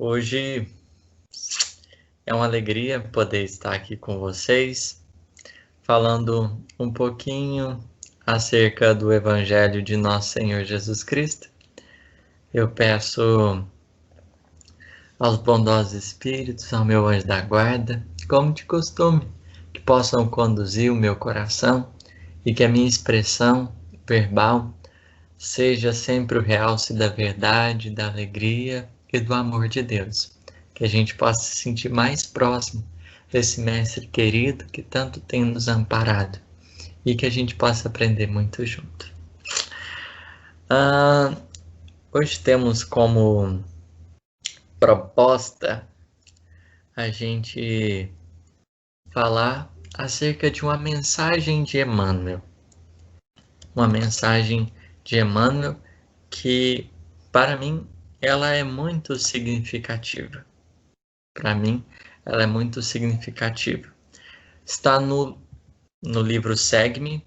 Hoje é uma alegria poder estar aqui com vocês, falando um pouquinho acerca do Evangelho de Nosso Senhor Jesus Cristo. Eu peço aos bondosos espíritos, ao meu anjo da guarda, como de costume, que possam conduzir o meu coração e que a minha expressão verbal seja sempre o realce da verdade, da alegria e do amor de Deus. Que a gente possa se sentir mais próximo desse mestre querido que tanto tem nos amparado e que a gente possa aprender muito junto. Hoje temos como proposta a gente falar acerca de uma mensagem de Emmanuel. Uma mensagem de Emmanuel que, para mim, ela é muito significativa. Para mim, ela é muito significativa. Está no livro Segue-me,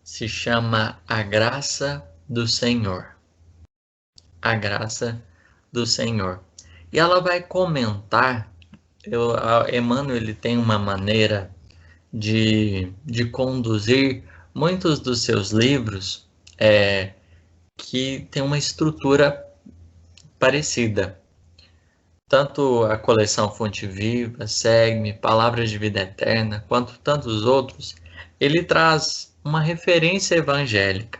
se chama A Graça do Senhor. A Graça do Senhor. E ela vai comentar, Emmanuel ele tem uma maneira de conduzir muitos dos seus livros que tem uma estrutura parecida. Tanto a coleção Fonte Viva, Segue-me, Palavras de Vida Eterna, quanto tantos outros, ele traz uma referência evangélica.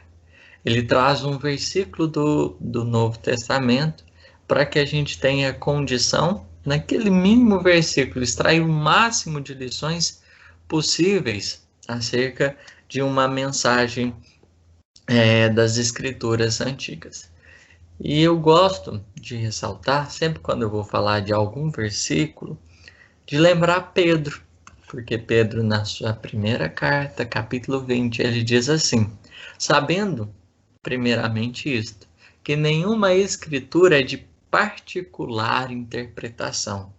Ele traz um versículo do Novo Testamento para que a gente tenha condição, naquele mínimo versículo, extrair o máximo de lições possíveis acerca de uma mensagem das Escrituras antigas. E eu gosto de ressaltar, sempre quando eu vou falar de algum versículo, de lembrar Pedro, porque Pedro, na sua primeira carta, capítulo 20, ele diz assim: sabendo, primeiramente isto, que nenhuma escritura é de particular interpretação,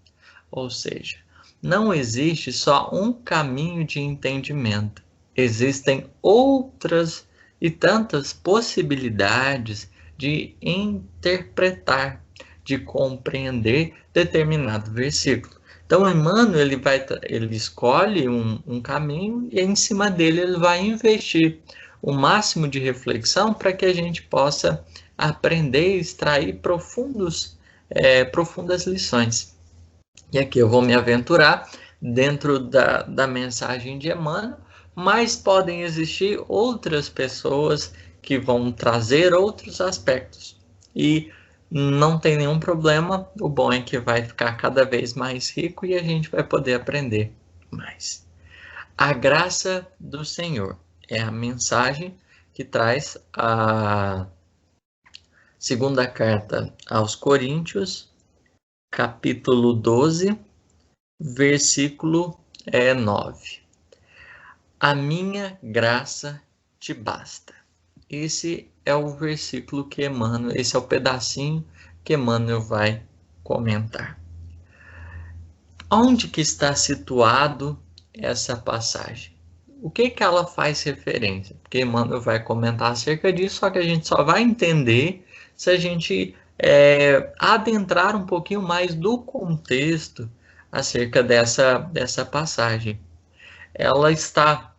ou seja, não existe só um caminho de entendimento, existem outras e tantas possibilidades de interpretar, de compreender determinado versículo. Então, Emmanuel ele escolhe um caminho e em cima dele ele vai investir o máximo de reflexão para que a gente possa aprender e extrair profundas lições. E aqui eu vou me aventurar dentro da mensagem de Emmanuel, mas podem existir outras pessoas que vão trazer outros aspectos. E não tem nenhum problema, o bom é que vai ficar cada vez mais rico e a gente vai poder aprender mais. A graça do Senhor é a mensagem que traz a segunda carta aos Coríntios, capítulo 12, versículo 9. A minha graça te basta. Esse é o versículo que Emmanuel, esse é o pedacinho que Emmanuel vai comentar. Onde que está situado essa passagem? O que ela faz referência? Porque Emmanuel vai comentar acerca disso, só que a gente só vai entender se a gente adentrar um pouquinho mais do contexto acerca dessa passagem. Ela está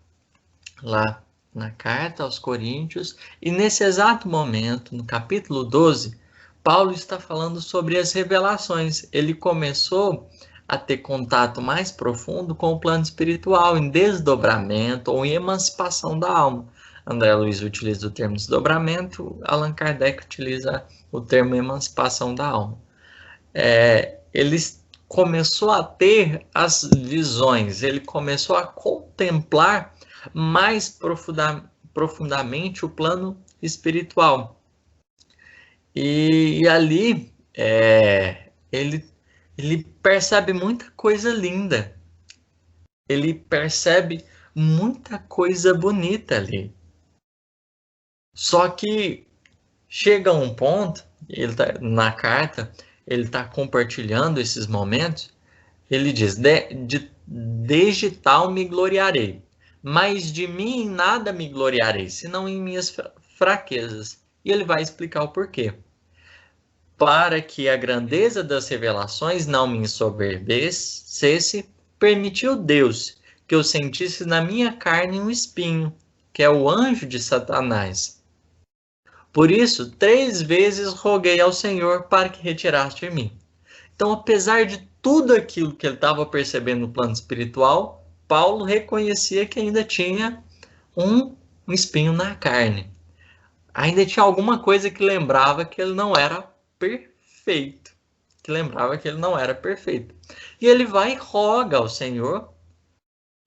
lá na carta aos Coríntios, e nesse exato momento, no capítulo 12, Paulo está falando sobre as revelações. Ele começou a ter contato mais profundo com o plano espiritual, em desdobramento ou em emancipação da alma. André Luiz utiliza o termo desdobramento, Allan Kardec utiliza o termo emancipação da alma. Ele começou a ter as visões, ele começou a contemplar mais profundamente o plano espiritual. E ali ele percebe muita coisa linda. Ele percebe muita coisa bonita ali. Só que chega um ponto, na carta, ele está compartilhando esses momentos, ele diz: desde tal me gloriarei, mas de mim em nada me gloriarei, senão em minhas fraquezas. E ele vai explicar o porquê. para que a grandeza das revelações não me ensoberbecesse, permitiu Deus que eu sentisse na minha carne um espinho, que é o anjo de Satanás. Por isso, 3 vezes roguei ao Senhor para que retirasse de mim. Então, apesar de tudo aquilo que ele estava percebendo no plano espiritual, Paulo reconhecia que ainda tinha um espinho na carne. Ainda tinha alguma coisa que lembrava que ele não era perfeito. E ele vai e roga ao Senhor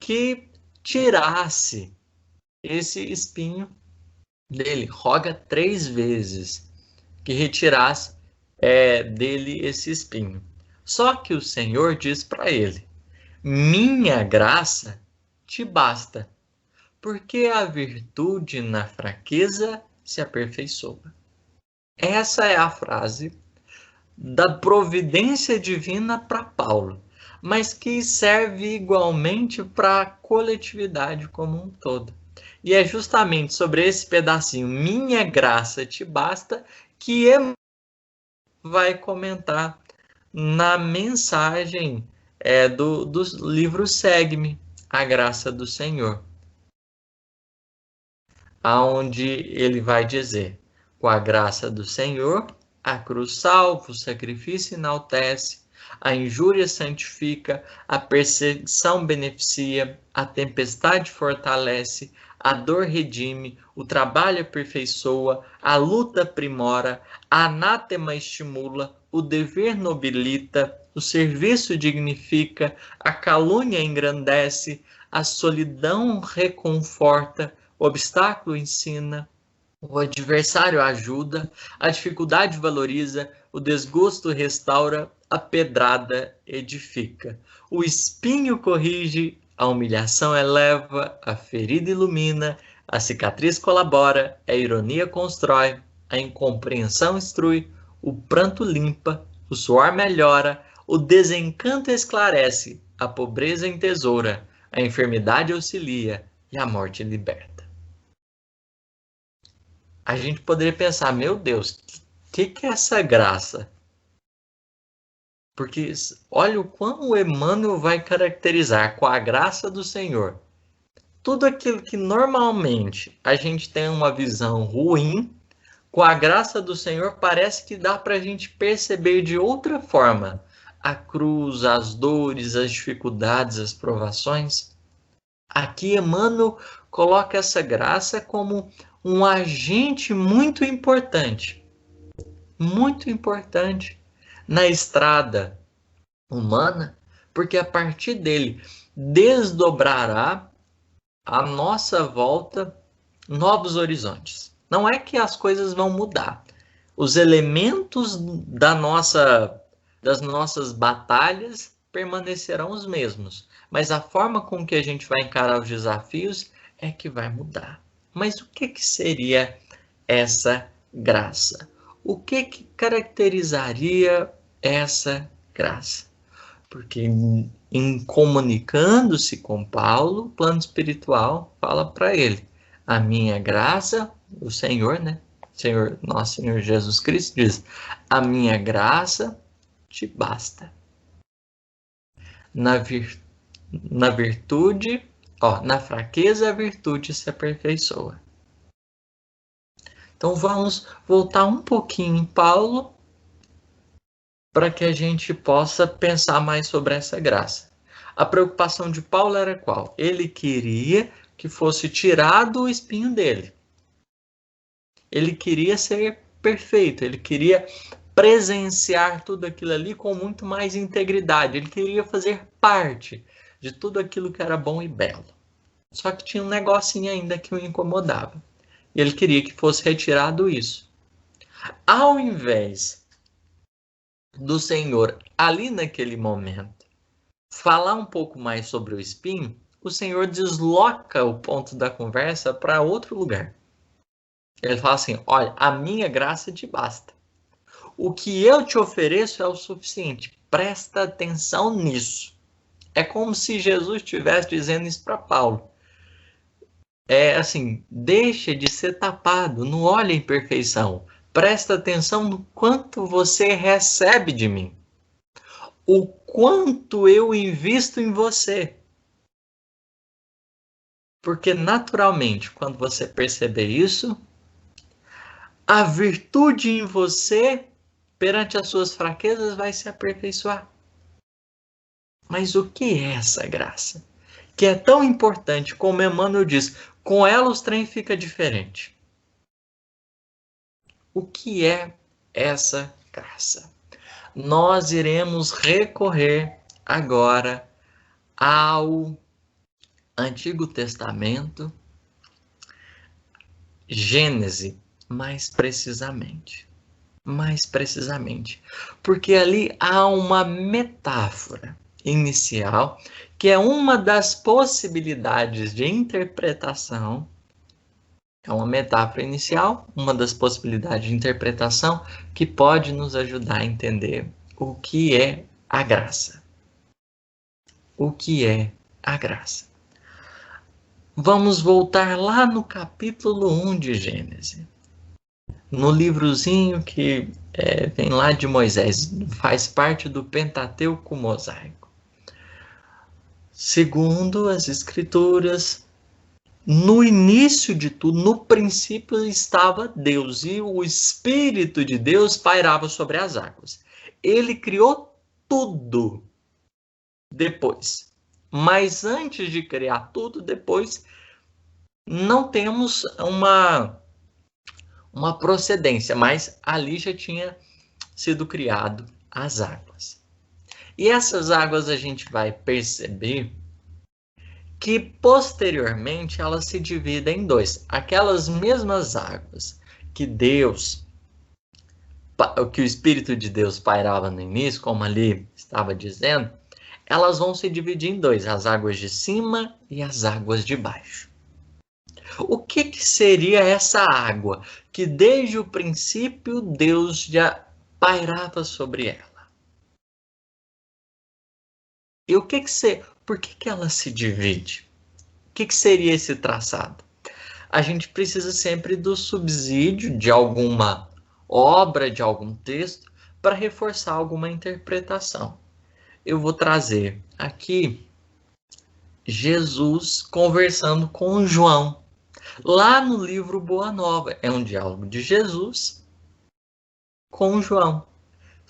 que tirasse esse espinho dele. Roga 3 vezes que retirasse dele esse espinho. Só que o Senhor diz para ele: minha graça te basta, porque a virtude na fraqueza se aperfeiçoa. Essa é a frase da providência divina para Paulo, mas que serve igualmente para a coletividade como um todo. E é justamente sobre esse pedacinho, minha graça te basta, que Emmanuel vai comentar na mensagem do livro Segue-me, a graça do Senhor, aonde ele vai dizer: com a graça do Senhor, a cruz salva, o sacrifício enaltece, a injúria santifica, a perseguição beneficia, a tempestade fortalece, a dor redime, o trabalho aperfeiçoa, a luta aprimora, a anátema estimula, o dever nobilita, o serviço dignifica, a calúnia engrandece, a solidão reconforta, o obstáculo ensina, o adversário ajuda, a dificuldade valoriza, o desgosto restaura, a pedrada edifica. O espinho corrige, a humilhação eleva, a ferida ilumina, a cicatriz colabora, a ironia constrói, a incompreensão instrui, o pranto limpa, o suor melhora, o desencanto esclarece, a pobreza entesoura, a enfermidade auxilia e a morte liberta. A gente poderia pensar, meu Deus, que é essa graça? Porque olha o quão o Emmanuel vai caracterizar com a graça do Senhor tudo aquilo que normalmente a gente tem uma visão ruim, com a graça do Senhor parece que dá para a gente perceber de outra forma a cruz, as dores, as dificuldades, as provações. Aqui Emmanuel coloca essa graça como um agente muito importante na estrada humana, porque a partir dele desdobrará à nossa volta novos horizontes. Não é que as coisas vão mudar. Os elementos das nossas batalhas permanecerão os mesmos, mas a forma com que a gente vai encarar os desafios é que vai mudar. Mas o que seria essa graça? O que caracterizaria essa graça? Porque em comunicando-se com Paulo, o plano espiritual fala para ele: a minha graça, o Senhor, né? Nosso Senhor Jesus Cristo diz: a minha graça te basta. Na virtude, na fraqueza a virtude se aperfeiçoa. Então vamos voltar um pouquinho em Paulo para que a gente possa pensar mais sobre essa graça. A preocupação de Paulo era qual? Ele queria que fosse tirado o espinho dele. Ele queria ser perfeito, ele queria presenciar tudo aquilo ali com muito mais integridade. Ele queria fazer parte de tudo aquilo que era bom e belo. Só que tinha um negocinho ainda que o incomodava. E ele queria que fosse retirado isso. Ao invés do Senhor, ali naquele momento, falar um pouco mais sobre o espinho, o Senhor desloca o ponto da conversa para outro lugar. Ele fala assim: olha, a minha graça te basta. O que eu te ofereço é o suficiente. Presta atenção nisso. É como se Jesus estivesse dizendo isso para Paulo. É assim, deixa de ser tapado, não olha a imperfeição. Presta atenção no quanto você recebe de mim. O quanto eu invisto em você. Porque, naturalmente, quando você perceber isso, a virtude em você, perante as suas fraquezas, vai se aperfeiçoar. Mas o que é essa graça? Que é tão importante, como Emmanuel diz, com ela os trem fica diferente. O que é essa graça? Nós iremos recorrer agora ao Antigo Testamento, Gênesis, mais precisamente. Porque ali há uma metáfora inicial, que é uma das possibilidades de interpretação. É uma metáfora inicial, uma das possibilidades de interpretação que pode nos ajudar a entender o que é a graça. O que é a graça? Vamos voltar lá no capítulo 1 de Gênesis. No livrozinho que vem lá de Moisés, faz parte do Pentateuco mosaico. Segundo as Escrituras, no início de tudo, no princípio estava Deus, e o Espírito de Deus pairava sobre as águas. Ele criou tudo depois. Mas antes de criar tudo depois, não temos uma procedência, mas ali já tinha sido criado as águas. E essas águas a gente vai perceber que posteriormente elas se dividem em dois. Aquelas mesmas águas que o Espírito de Deus pairava no início, como ali estava dizendo, elas vão se dividir em dois, as águas de cima e as águas de baixo. O que seria essa água que desde o princípio Deus já pairava sobre ela? E por que ela se divide? O que seria esse traçado? A gente precisa sempre do subsídio de alguma obra, de algum texto, para reforçar alguma interpretação. Eu vou trazer aqui Jesus conversando com João. Lá no livro Boa Nova, é um diálogo de Jesus com João,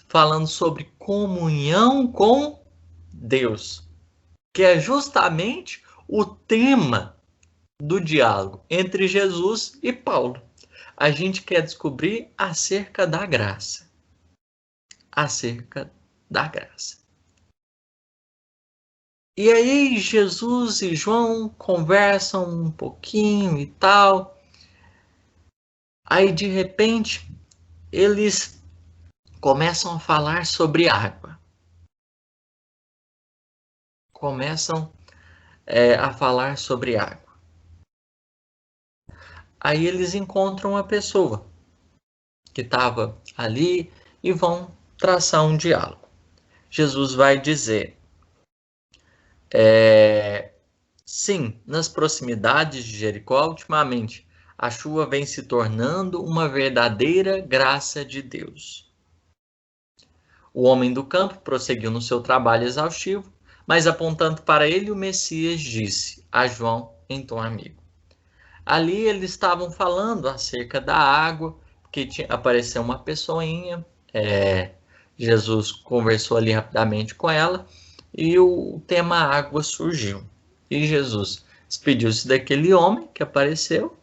falando sobre comunhão com Deus, que é justamente o tema do diálogo entre Jesus e Paulo. A gente quer descobrir acerca da graça. Acerca da graça. E aí Jesus e João conversam um pouquinho e tal. Aí de repente eles começam a falar sobre água. Começam a falar sobre água. Aí eles encontram uma pessoa que estava ali e vão traçar um diálogo. Jesus vai dizer: sim, nas proximidades de Jericó, ultimamente, a chuva vem se tornando uma verdadeira graça de Deus. O homem do campo prosseguiu no seu trabalho exaustivo, mas apontando para ele, o Messias disse a João em tom amigo. Ali eles estavam falando acerca da água, porque apareceu uma pessoinha, Jesus conversou ali rapidamente com ela, e o tema água surgiu. E Jesus despediu-se daquele homem que apareceu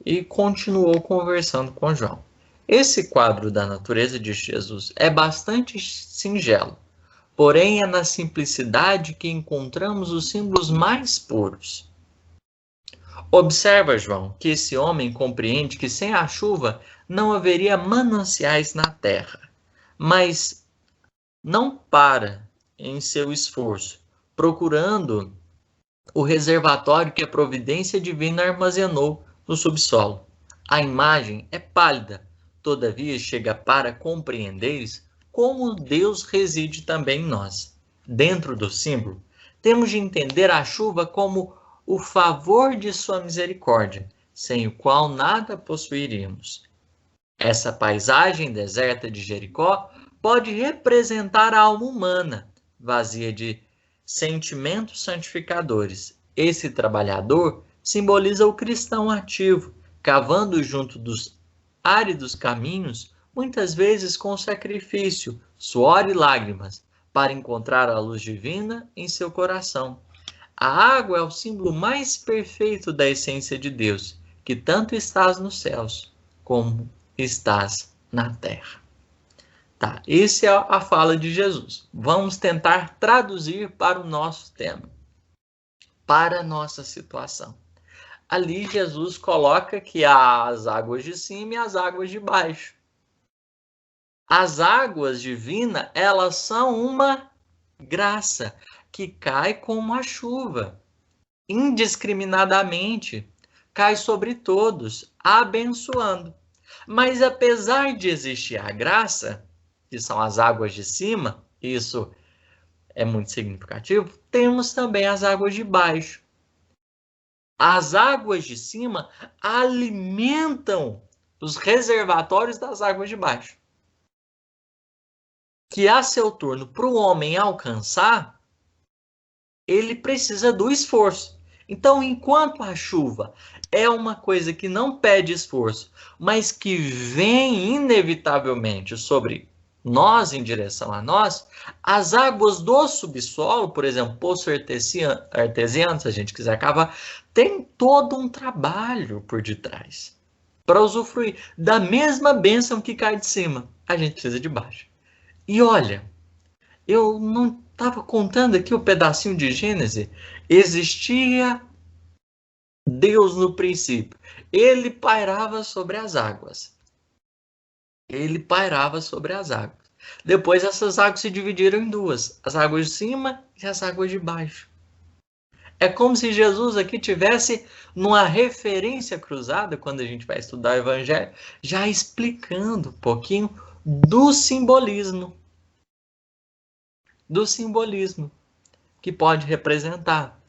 e continuou conversando com João. Esse quadro da natureza de Jesus é bastante singelo, porém é na simplicidade que encontramos os símbolos mais puros. Observa, João, que esse homem compreende que sem a chuva não haveria mananciais na terra, mas não para em seu esforço, procurando o reservatório que a providência divina armazenou no subsolo. A imagem é pálida, todavia chega para compreenderes como Deus reside também em nós. Dentro do símbolo, temos de entender a chuva como o favor de sua misericórdia, sem o qual nada possuiríamos. Essa paisagem deserta de Jericó pode representar a alma humana, vazia de sentimentos santificadores. Esse trabalhador simboliza o cristão ativo, cavando junto dos áridos caminhos, muitas vezes com sacrifício, suor e lágrimas, para encontrar a luz divina em seu coração. A água é o símbolo mais perfeito da essência de Deus, que tanto estás nos céus, como estás na terra. Tá, essa é a fala de Jesus. Vamos tentar traduzir para o nosso tema, para a nossa situação. Ali Jesus coloca que há as águas de cima e as águas de baixo. As águas divinas, elas são uma graça que cai como a chuva, indiscriminadamente, cai sobre todos, abençoando. Mas apesar de existir a graça, que são as águas de cima, isso é muito significativo, temos também as águas de baixo. As águas de cima alimentam os reservatórios das águas de baixo, que a seu turno, para o homem alcançar, ele precisa do esforço. Então, enquanto a chuva é uma coisa que não pede esforço, mas que vem inevitavelmente sobre nós, em direção a nós, as águas do subsolo, por exemplo, poço artesiano, se a gente quiser cavar, tem todo um trabalho por detrás para usufruir da mesma bênção que cai de cima. A gente precisa de baixo. E olha, eu não estava contando aqui o pedacinho de Gênesis. Existia Deus no princípio. Ele pairava sobre as águas. Ele pairava sobre as águas. Depois essas águas se dividiram em duas. As águas de cima e as águas de baixo. É como se Jesus aqui tivesse numa referência cruzada, quando a gente vai estudar o Evangelho, já explicando um pouquinho do simbolismo. Do simbolismo que pode representar.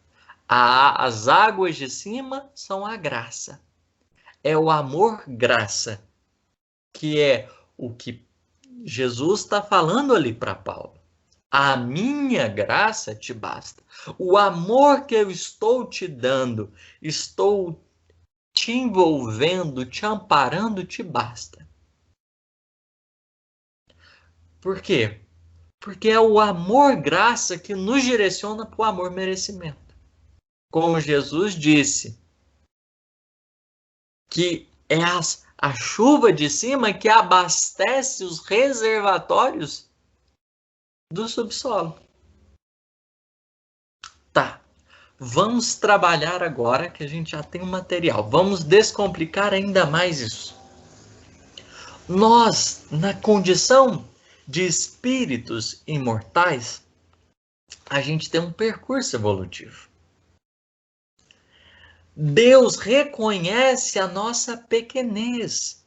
As águas de cima são a graça. É o amor-graça, que é o que Jesus está falando ali para Paulo. A minha graça te basta. O amor que eu estou te dando, estou te envolvendo, te amparando, te basta. Por quê? Porque é o amor-graça que nos direciona para o amor-merecimento. Como Jesus disse, que é a chuva de cima que abastece os reservatórios do subsolo. Tá, vamos trabalhar agora que a gente já tem o material. Vamos descomplicar ainda mais isso. Nós, na condição de espíritos imortais, a gente tem um percurso evolutivo. Deus reconhece a nossa pequenez.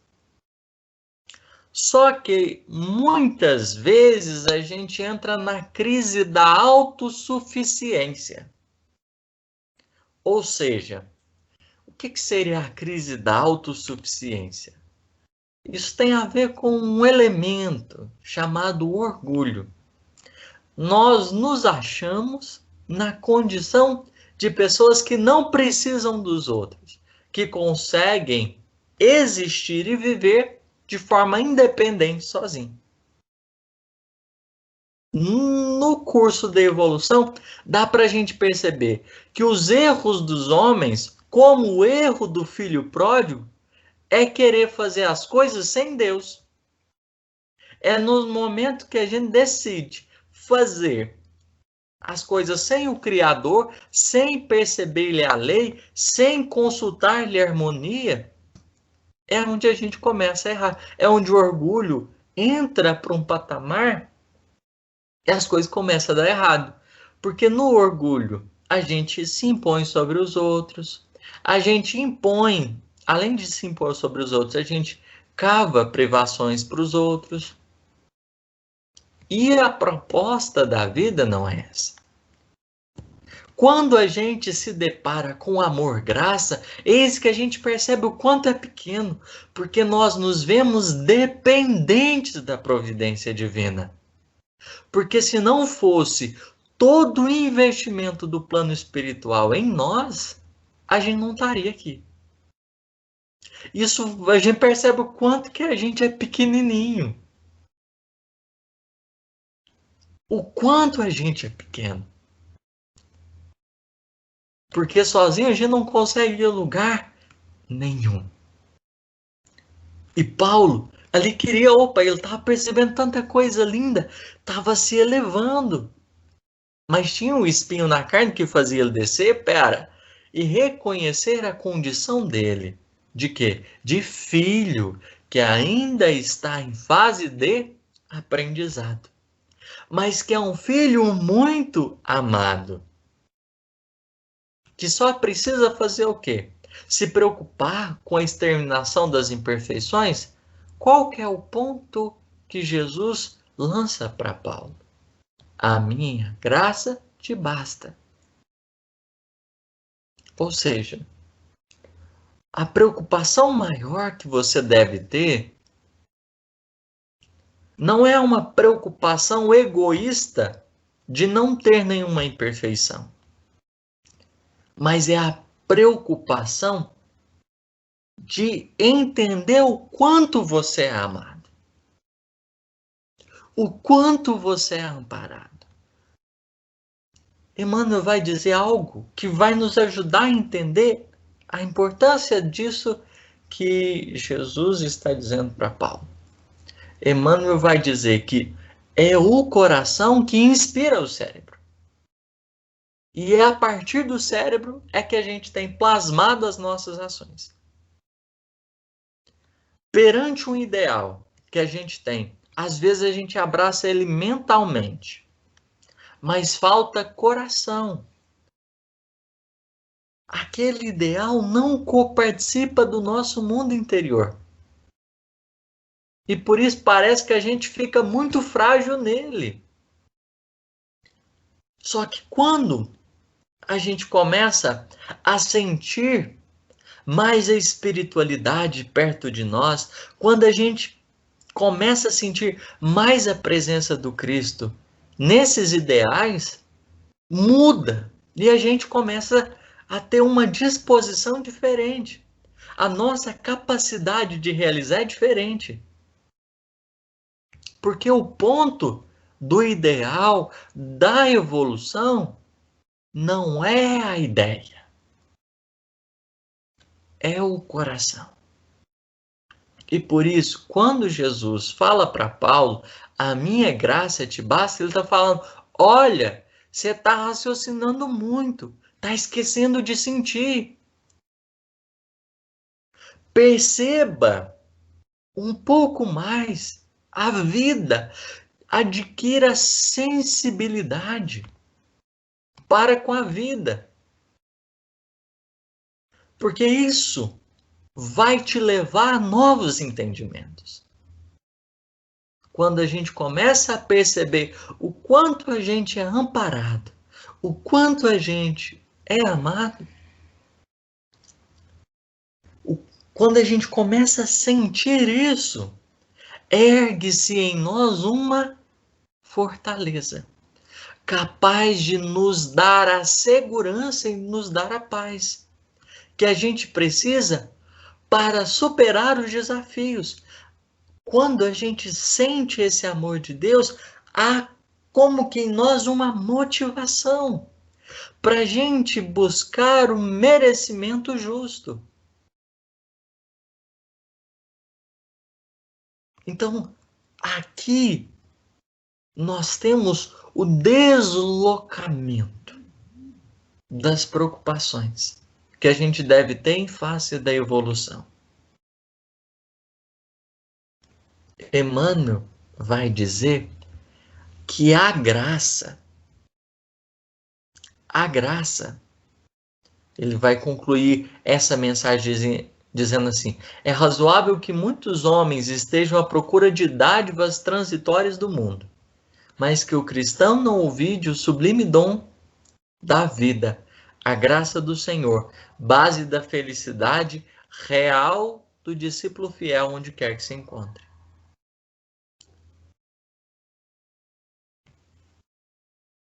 Só que muitas vezes a gente entra na crise da autossuficiência. Ou seja, o que seria a crise da autossuficiência? Isso tem a ver com um elemento chamado orgulho. Nós nos achamos na condição de pessoas que não precisam dos outros, que conseguem existir e viver de forma independente sozinho. No curso da evolução, dá para a gente perceber que os erros dos homens, como o erro do filho pródigo, é querer fazer as coisas sem Deus. É no momento que a gente decide fazer as coisas sem o Criador, sem perceber-lhe a lei, sem consultar-lhe a harmonia, é onde a gente começa a errar. É onde o orgulho entra para um patamar e as coisas começam a dar errado. Porque no orgulho, a gente se impõe sobre os outros, a gente impõe, além de se impor sobre os outros, a gente cava privações para os outros. E a proposta da vida não é essa. quando a gente se depara com amor-graça, eis que a gente percebe o quanto é pequeno, porque nós nos vemos dependentes da providência divina. Porque se não fosse todo o investimento do plano espiritual em nós, a gente não estaria aqui. Isso a gente percebe o quanto que a gente é pequenininho. O quanto a gente é pequeno. Porque sozinho a gente não consegue ir a lugar nenhum. E Paulo ali queria, ele estava percebendo tanta coisa linda, estava se elevando. Mas tinha um espinho na carne que fazia ele descer, e reconhecer a condição dele. De quê? De filho, que ainda está em fase de aprendizado. Mas que é um filho muito amado. Que só precisa fazer o quê? Se preocupar com a exterminação das imperfeições? Qual que é o ponto que Jesus lança para Paulo? A minha graça te basta. Ou seja, a preocupação maior que você deve ter não é uma preocupação egoísta de não ter nenhuma imperfeição, mas é a preocupação de entender o quanto você é amado, o quanto você é amparado. Emmanuel vai dizer algo que vai nos ajudar a entender a importância disso que Jesus está dizendo para Paulo. Emmanuel vai dizer que é o coração que inspira o cérebro. E é a partir do cérebro é que a gente tem plasmado as nossas ações. Perante um ideal que a gente tem, às vezes a gente abraça ele mentalmente, mas falta coração. Aquele ideal não coparticipa do nosso mundo interior. E por isso parece que a gente fica muito frágil nele. Só que quando a gente começa a sentir mais a espiritualidade perto de nós, quando a gente começa a sentir mais a presença do Cristo nesses ideais, muda. E a gente começa a ter uma disposição diferente. A nossa capacidade de realizar é diferente. Porque o ponto do ideal, da evolução, não é a ideia. É o coração. E por isso, quando Jesus fala para Paulo, a minha graça te basta, ele está falando, olha, você está raciocinando muito, está esquecendo de sentir. Perceba um pouco mais a vida, adquira sensibilidade para com a vida. Porque isso vai te levar a novos entendimentos. Quando a gente começa a perceber o quanto a gente é amparado, o quanto a gente é amado, quando a gente começa a sentir isso, ergue-se em nós uma fortaleza, capaz de nos dar a segurança e nos dar a paz que a gente precisa para superar os desafios. Quando a gente sente esse amor de Deus, há como que em nós uma motivação para a gente buscar o merecimento justo. Então, aqui nós temos o deslocamento das preocupações que a gente deve ter em face da evolução. Emmanuel vai dizer que a graça, ele vai concluir essa mensagem dizendo assim, é razoável que muitos homens estejam à procura de dádivas transitórias do mundo, mas que o cristão não ouvide o sublime dom da vida, a graça do Senhor, base da felicidade real do discípulo fiel, onde quer que se encontre.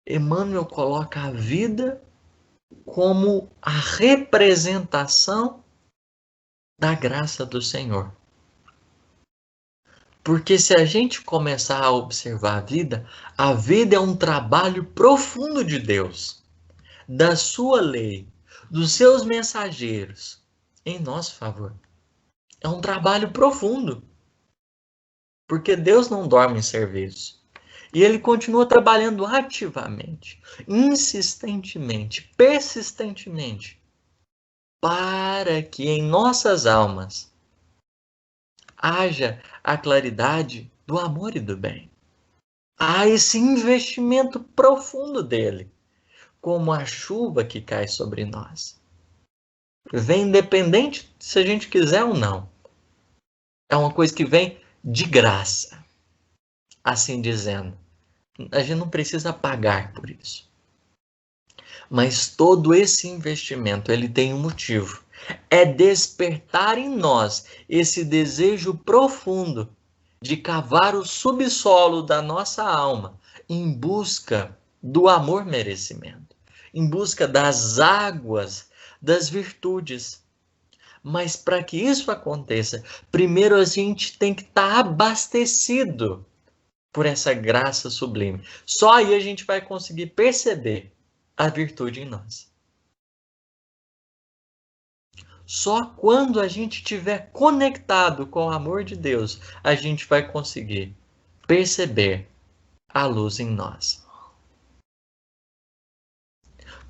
Emmanuel coloca a vida como a representação da graça do Senhor. Porque se a gente começar a observar a vida é um trabalho profundo de Deus, da sua lei, dos seus mensageiros, em nosso favor. É um trabalho profundo, porque Deus não dorme em serviço. E ele continua trabalhando ativamente, insistentemente, persistentemente, para que em nossas almas haja a claridade do amor e do bem. Há esse investimento profundo dele, como a chuva que cai sobre nós. Vem independente se a gente quiser ou não. É uma coisa que vem de graça, assim dizendo. A gente não precisa pagar por isso. Mas todo esse investimento, ele tem um motivo. É despertar em nós esse desejo profundo de cavar o subsolo da nossa alma em busca do amor-merecimento, em busca das águas das virtudes. Mas para que isso aconteça, primeiro a gente tem que estar abastecido por essa graça sublime. Só aí a gente vai conseguir perceber a virtude em nós. Só quando a gente estiver conectado com o amor de Deus, a gente vai conseguir perceber a luz em nós.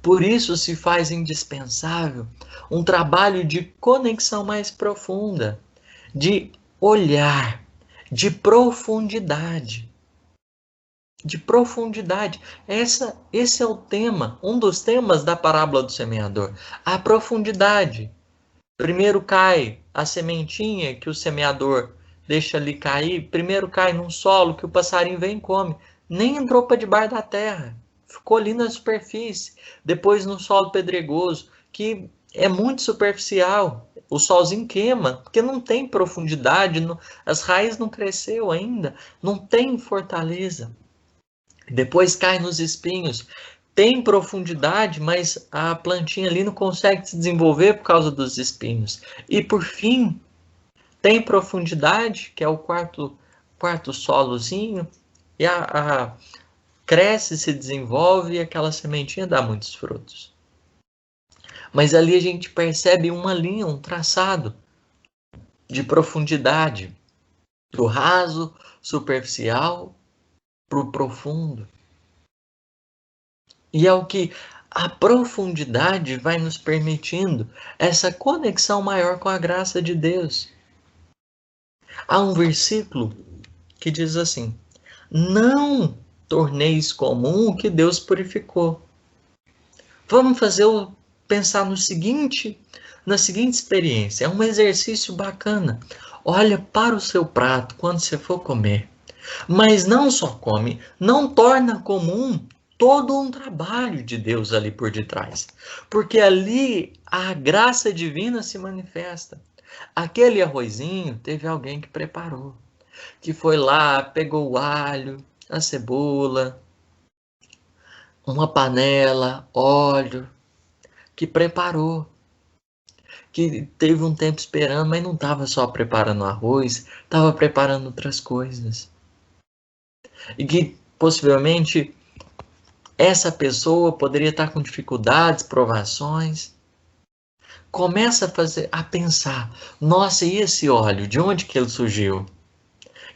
Por isso se faz indispensável um trabalho de conexão mais profunda, de olhar, de profundidade. De profundidade. Esse é o tema, um dos temas da parábola do semeador. A profundidade. Primeiro cai a sementinha que o semeador deixa ali cair. Primeiro cai num solo que o passarinho vem e come. Nem entrou para debaixo da terra. Ficou ali na superfície. Depois no solo pedregoso, que é muito superficial. O solzinho queima, porque não tem profundidade. As raízes não cresceu ainda. Não tem fortaleza. Depois cai nos espinhos. Tem profundidade, mas a plantinha ali não consegue se desenvolver por causa dos espinhos. E por fim, tem profundidade, que é o quarto solozinho, e cresce, se desenvolve e aquela sementinha dá muitos frutos. Mas ali a gente percebe uma linha, um traçado de profundidade, do raso, superficial, para o profundo. E é o que a profundidade vai nos permitindo essa conexão maior com a graça de Deus. Há um versículo que diz assim: não torneis comum o que Deus purificou. Vamos pensar na seguinte experiência. É um exercício bacana. Olha para o seu prato quando você for comer. Mas não só come, não torna comum todo um trabalho de Deus ali por detrás. Porque ali a graça divina se manifesta. Aquele arrozinho teve alguém que preparou, que foi lá, pegou o alho, a cebola, uma panela, óleo, que preparou, que teve um tempo esperando, mas não estava só preparando arroz, estava preparando outras coisas. E que possivelmente essa pessoa poderia estar com dificuldades, provações. Começa a pensar, nossa, e esse óleo, de onde que ele surgiu?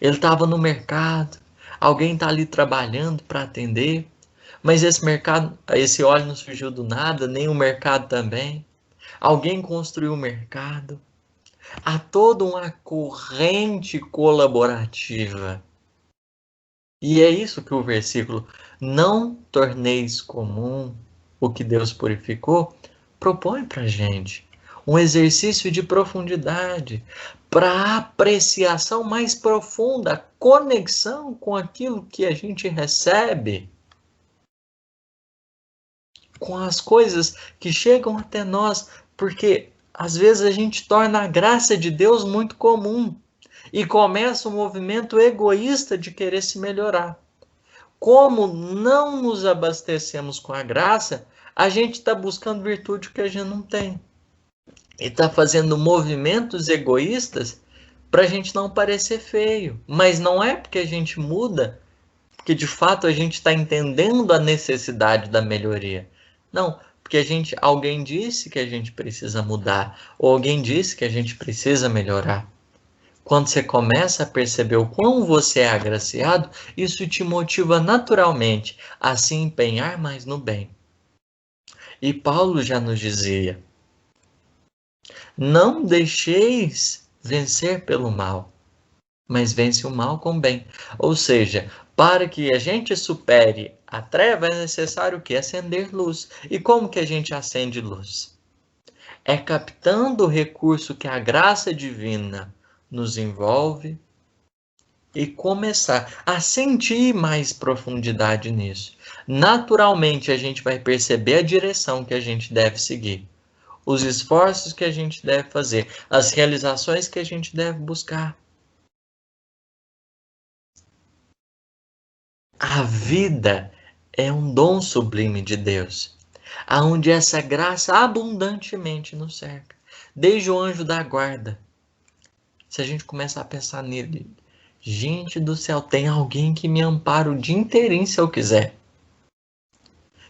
Ele estava no mercado, alguém está ali trabalhando para atender, mas esse óleo não surgiu do nada, nem o mercado também. Alguém construiu o mercado. Há toda uma corrente colaborativa. E é isso que o versículo não torneis comum o que Deus purificou propõe para a gente. Um exercício de profundidade para apreciação mais profunda, conexão com aquilo que a gente recebe. com as coisas que chegam até nós, porque às vezes a gente torna a graça de Deus muito comum e começa um movimento egoísta de querer se melhorar. Como não nos abastecemos com a graça, a gente está buscando virtude que a gente não tem. E está fazendo movimentos egoístas para a gente não parecer feio. Mas não é porque a gente muda, porque de fato a gente está entendendo a necessidade da melhoria. Não, porque alguém disse que a gente precisa mudar, ou alguém disse que a gente precisa melhorar. Quando você começa a perceber o quão você é agraciado, isso te motiva naturalmente a se empenhar mais no bem. E Paulo já nos dizia: não deixeis vencer pelo mal, mas vence o mal com o bem. Ou seja, para que a gente supere a treva é necessário o quê? Acender luz. E como que a gente acende luz? É captando o recurso que a graça divina nos envolve e começar a sentir mais profundidade nisso. Naturalmente, a gente vai perceber a direção que a gente deve seguir, os esforços que a gente deve fazer, as realizações que a gente deve buscar. A vida é um dom sublime de Deus, aonde essa graça abundantemente nos cerca, desde o anjo da guarda. Se a gente começar a pensar nele, gente do céu, tem alguém que me ampara o dia inteirinho se eu quiser.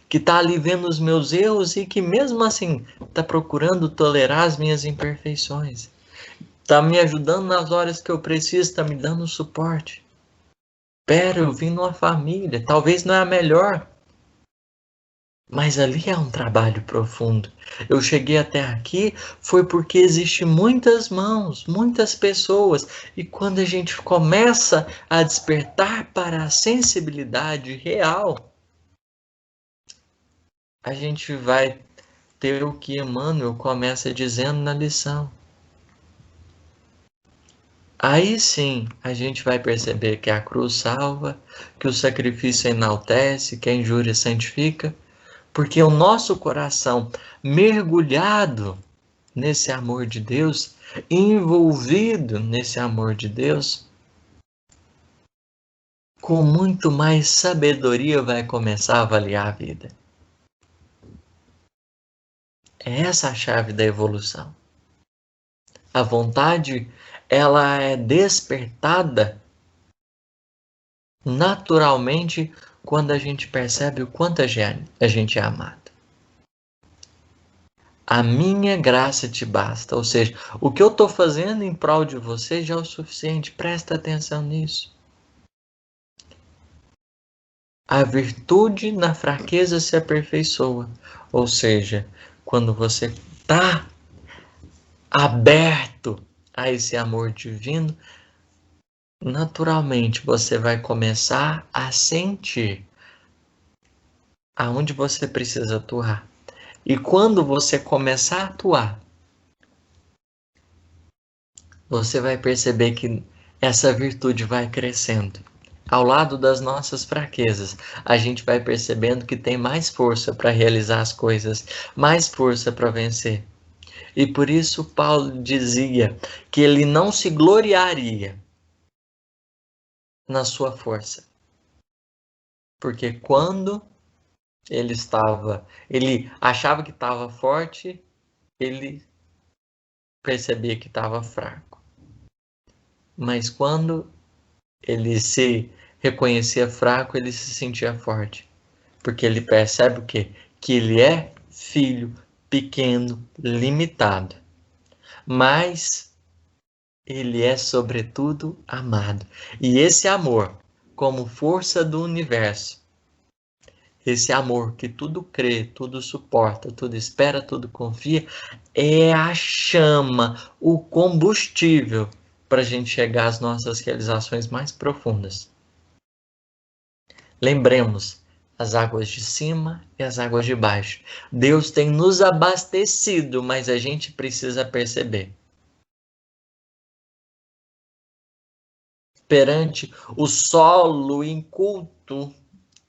Que está ali vendo os meus erros e que mesmo assim está procurando tolerar as minhas imperfeições. Está me ajudando nas horas que eu preciso, está me dando suporte. Pera, eu vim numa família, talvez não é a melhor, mas ali é um trabalho profundo. Eu cheguei até aqui foi porque existe muitas mãos, muitas pessoas, e quando a gente começa a despertar para a sensibilidade real, a gente vai ter o que Emmanuel começa dizendo na lição. Aí sim a gente vai perceber que a cruz salva, que o sacrifício enaltece, que a injúria santifica, porque o nosso coração mergulhado nesse amor de Deus, envolvido nesse amor de Deus, com muito mais sabedoria vai começar a avaliar a vida. É essa a chave da evolução. A vontade, ela é despertada naturalmente quando a gente percebe o quanto a gente é amado. A minha graça te basta, ou seja, o que eu estou fazendo em prol de você já é o suficiente, presta atenção nisso. A virtude na fraqueza se aperfeiçoa, ou seja, quando você está aberto a esse amor divino, naturalmente você vai começar a sentir aonde você precisa atuar. E quando você começar a atuar, você vai perceber que essa virtude vai crescendo. Ao lado das nossas fraquezas, a gente vai percebendo que tem mais força para realizar as coisas, mais força para vencer. E por isso Paulo dizia que ele não se gloriaria na sua força. Porque quando ele achava que estava forte, ele percebia que estava fraco. Mas quando ele se reconhecia fraco, ele se sentia forte. Porque ele percebe o quê? Que ele é filho pequeno, limitado. Mas ele é, sobretudo, amado. E esse amor, como força do universo, esse amor que tudo crê, tudo suporta, tudo espera, tudo confia, é a chama, o combustível para a gente chegar às nossas realizações mais profundas. Lembremos, as águas de cima e as águas de baixo. Deus tem nos abastecido, mas a gente precisa perceber. Perante o solo inculto,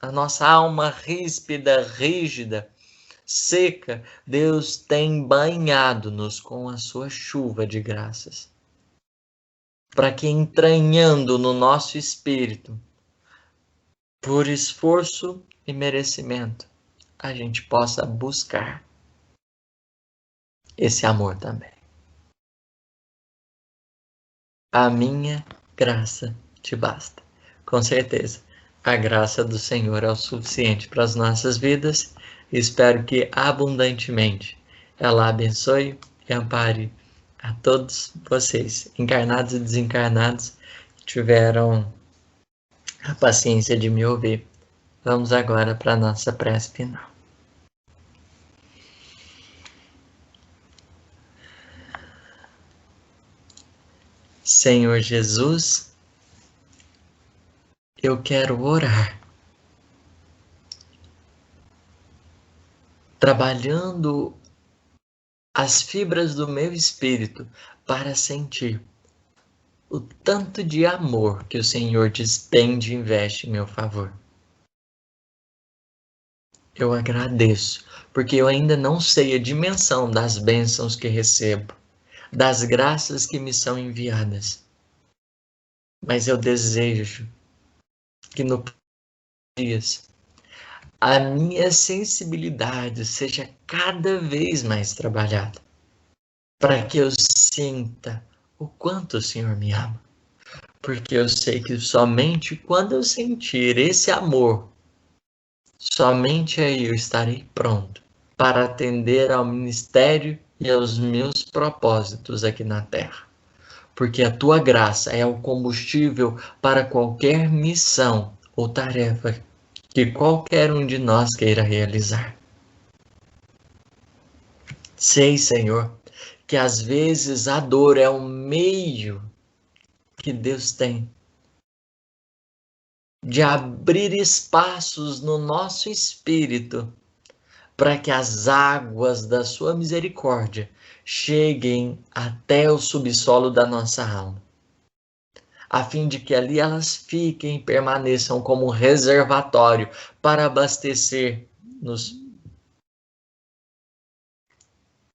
a nossa alma ríspida, rígida, seca, Deus tem banhado-nos com a sua chuva de graças, para que entranhando no nosso espírito, por esforço e merecimento, a gente possa buscar esse amor também. A minha graça te basta. Com certeza, a graça do Senhor é o suficiente para as nossas vidas. Espero que abundantemente ela abençoe e ampare a todos vocês, encarnados e desencarnados, que tiveram a paciência de me ouvir. Vamos agora para a nossa prece final. Senhor Jesus, eu quero orar, trabalhando as fibras do meu espírito para sentir o tanto de amor que o Senhor despende e investe em meu favor. Eu agradeço, porque eu ainda não sei a dimensão das bênçãos que recebo, das graças que me são enviadas. Mas eu desejo que no dias a minha sensibilidade seja cada vez mais trabalhada, para que eu sinta o quanto o Senhor me ama. Porque eu sei que somente quando eu sentir esse amor, somente aí eu estarei pronto para atender ao ministério e aos meus propósitos aqui na Terra. Porque a tua graça é o combustível para qualquer missão ou tarefa que qualquer um de nós queira realizar. Sei, Senhor, que às vezes a dor é o meio que Deus tem de abrir espaços no nosso espírito para que as águas da sua misericórdia cheguem até o subsolo da nossa alma, a fim de que ali elas fiquem e permaneçam como reservatório para abastecer-nos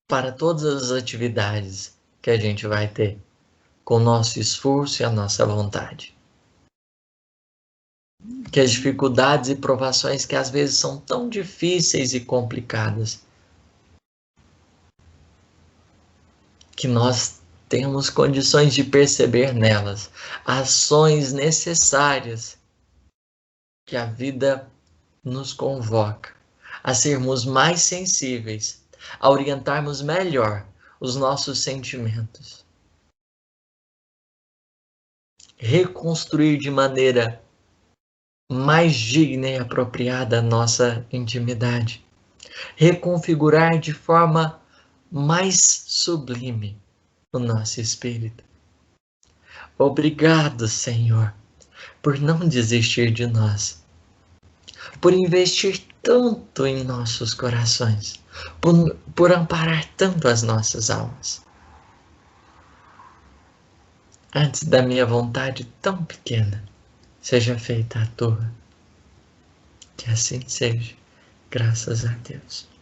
para todas as atividades que a gente vai ter, com o nosso esforço e a nossa vontade. Que as dificuldades e provações que às vezes são tão difíceis e complicadas, que nós temos condições de perceber nelas ações necessárias que a vida nos convoca a sermos mais sensíveis, a orientarmos melhor os nossos sentimentos, reconstruir de maneira mais digna e apropriada a nossa intimidade, reconfigurar de forma mais sublime o nosso espírito. Obrigado, Senhor, por não desistir de nós, por investir tanto em nossos corações, por amparar tanto as nossas almas. Antes da minha vontade tão pequena, seja feita a tua. Que assim seja, graças a Deus.